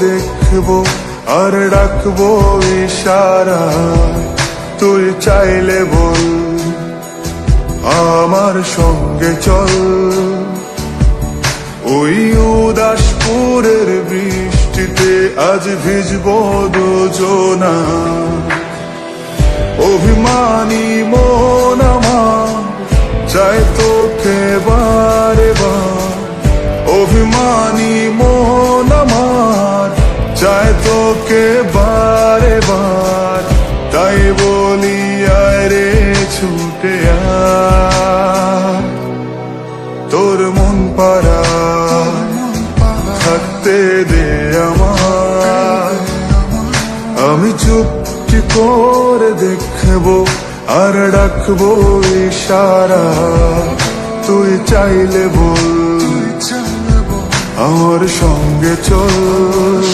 দেখবো আর ডাকবো ইশারা, তুই চাইলে বল আমার সঙ্গে চল। ওই উদাসপুরের বৃষ্টিতে আজ ভিজবো দুজনা, অভিমানী মন আমার চাই তোকে বারে বার, অভিমানী মন আমার চাই তোকে বারে বার। তাই বলি আয় রে ছুটে আয়, তোর মন পাড়ায় থাকতে দে আমায়। আমি চুপটি করে দেখবো আর ডাকবো ইশারা, তুই চাইলে বল আমার সঙ্গে চল।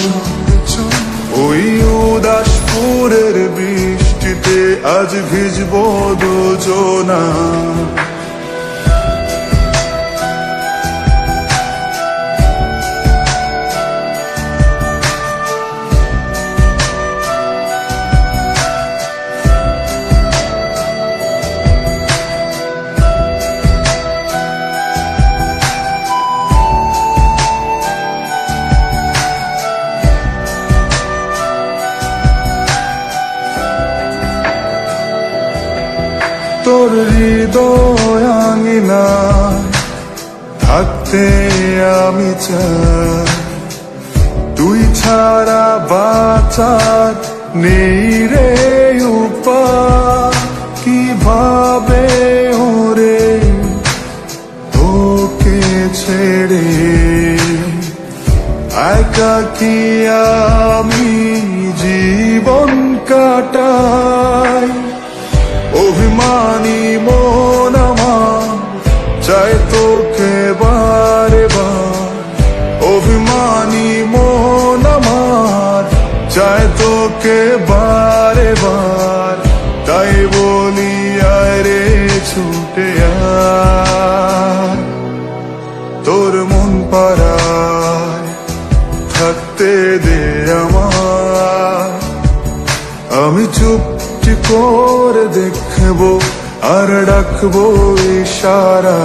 ওই উদাসপুরের বৃষ্টিতে আজ ভিজবো দুজনা। তোর হৃদয় আঙিনা থাকতে আমি চাই, তুই ছাড়া বাঁচার নেই রে উপায়। কিভাবে ওরে তোকে ছেড়ে একাকী আমি জীবন কাটাই। অভিমানী মন আমার চাই তোকে বারে বার, অভিমানী মন আমার চাই তোকে বারে বার। তাই বলি আয় রে ছুটে আয়, তোর মন পাড়ায় থাকতে দে আমায়। আমি চুপটি করে দেখবো আর ডাকবো ইশারা,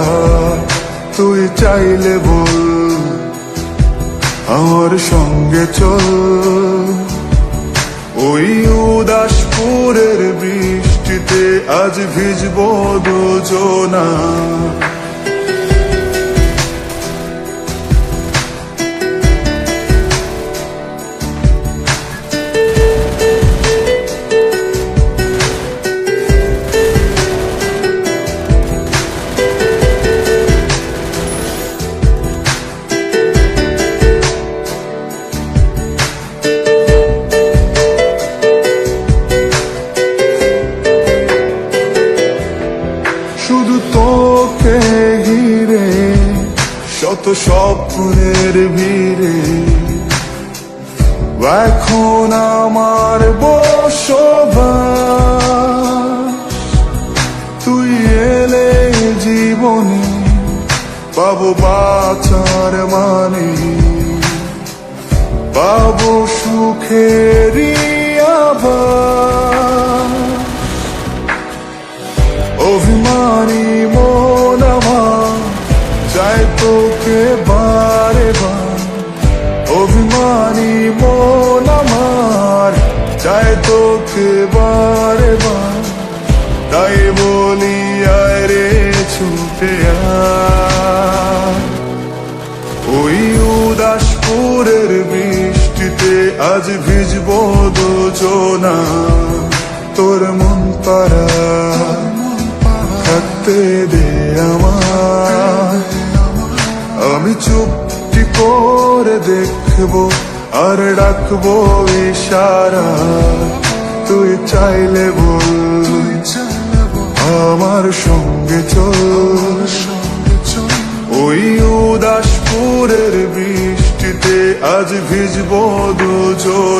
তুই চাইলে বল আমার সঙ্গে চল। ওই উদাসপুরের বৃষ্টিতে আজ ভিজবো দুজনা। শুধু তোকে ঘিরে শত স্বপ্নের ভিড়ে, এখন আমার বসবাস। তুই এলে জীবনে পাবো বাঁচার মানে, পাবো সুখেরই আভাস। অভিমানী মন আমার চাই তোকে বারে বার, অভিমানী মন আমার চাই তোকে বারে বার। তাই বলি আয় রে ছুটে আয়, ওই উদাসপুরের বৃষ্টিতে আজ ভিজবো দুজনা। তোর মন পাড়ায় থাকতে দে আমায়। আমি চুপটি করে দেখবো আর ডাকবো ইশারা, তুই চাইলে বল আমার সঙ্গে চল। ওই উদাসপুরের বৃষ্টিতে আজ ভিজবো দুজন।